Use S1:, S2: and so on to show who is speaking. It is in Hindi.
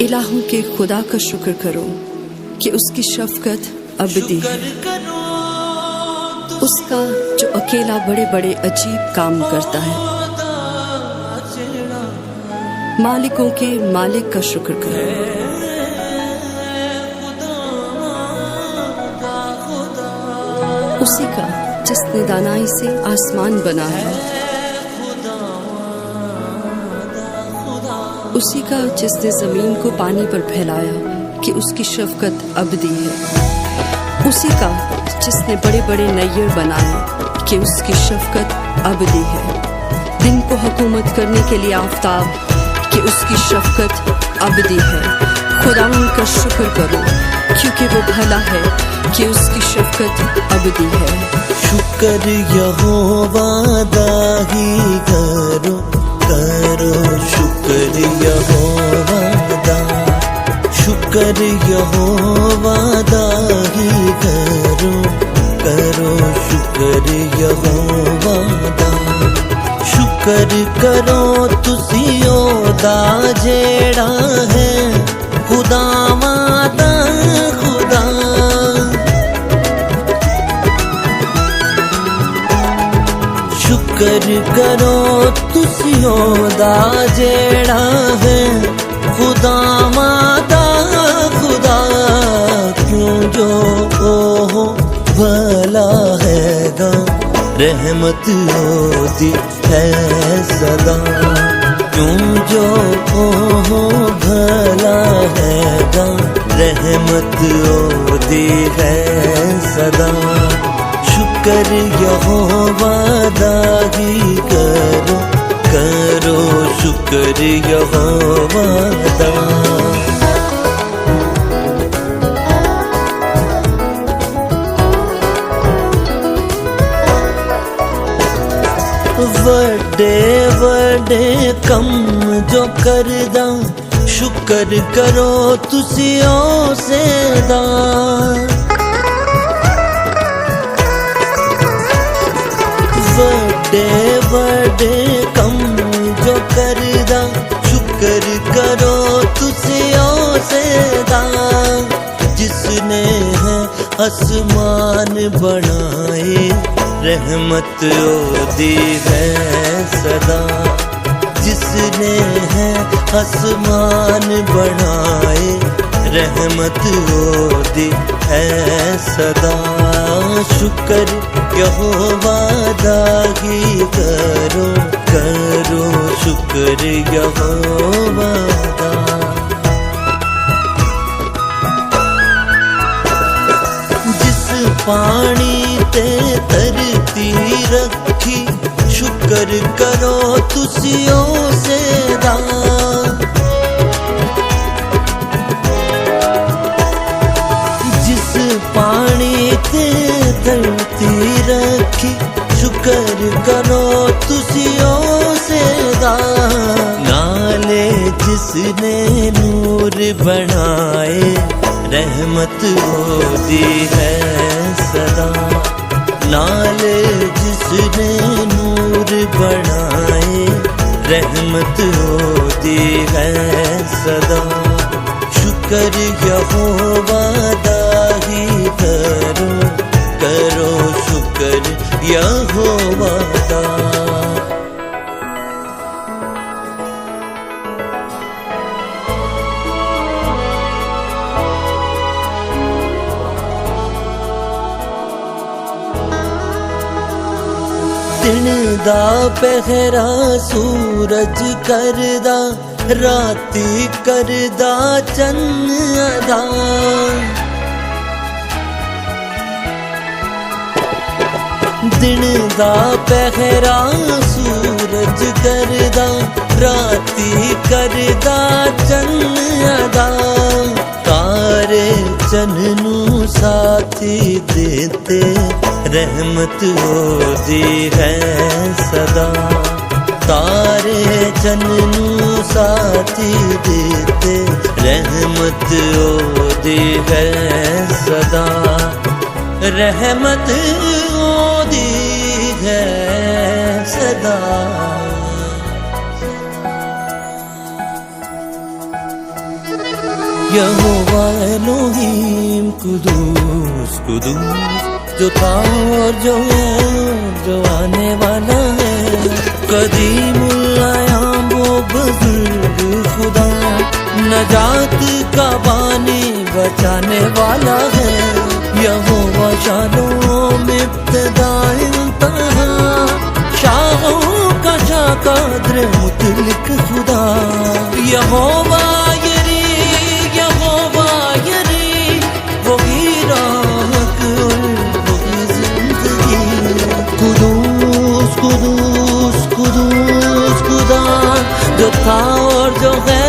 S1: इलाहों के खुदा का शुक्र करो कि उसकी शफकत अबदी है। उसका जो अकेला बड़े बड़े अजीब काम करता है। मालिकों के मालिक का शुक्र करो। उसी का जिसने दानाई से आसमान बनाया। उसी का जिसने जमीन को पानी पर फैलाया कि उसकी शफकत अबदी है। उसी का जिसने बड़े बड़े नैयर बनाए कि उसकी शफकत अबदी है। दिन को हुकूमत करने के लिए आफताब कि उसकी शफकत अबदी है। खुदावंद का शुक्र करो क्योंकि वो भला है कि उसकी शफकत अबदी है।
S2: शुक्र यहोवा दा ही करो करो शुक्र यहोवा दा। शुक्र यहोवा दा ही करो करो शुक्र यहोवा दा। शुक्र करो तुसी ओदा जेड़ा है खुदावां दा खुदा। शुक्र करो तुसी ओदा जेड़ा है खुदावां दा खुदा। क्यों जो ओह भला हैगा रहमत ओदी है सदा। क्यों जो ओह भला हैगा रहमत ओदी है सदा। शुक्र यहोवा दा ही करो करो शुक्र यहोवा दा। वड्डे वड्डे कम जो करदा शुक्र करो तुसी उसे दा। वड्डे वड्डे कम जो करदा शुक्र करो तुसी उसे दा। जिसने है आसमान बनाए रहमत ओदी है सदा। जिसने है आसमान बनाए रहमत ओदी है सदा। शुक्र यहोवा दा ही करो करो शुक्र यहोवा दा। जिस पानी ते धरती रखी शुक्र करो तुसी उसे दा। जिस पानी ते धरती रखी शुक्र करो तुसी उसे दा। नाले जिसने नूर बनाए रहमत ओदी है सदा। नाले जिसने नूर बनाए रहमत ओदी है सदा। शुक्र यहोवा दा ही करो करो शुक्र यहोवा दा। दिन दा पहरा सूरज करदा राती करदा चन्न अदा। दिन दा पहरा सूरज करदा राती करदा चन्न अदा। तारे चन्न नू साथी देते रहमत ओदी है सदा। तारे चन्न नू साथी देते रहमत ओदी है सदा। रहमत ओदी है सदा। यहोवा एलोहीम कुदूस कुदूस, जो था और जो है जो आने वाला है। कदीमुल आयाम वो बुजुर्ग खुदा, नजात का बानी बचाने वाला है। यहोवा शालोम इब्तिदाए इंतहा, शाहों का शाह कादर मुतलक खुदा। यहोवा यरी, यहोवा यरी, वो गिराक और वो जिंदगी। कुदूस कुदूस कुदूस खुदा, जो था और जो है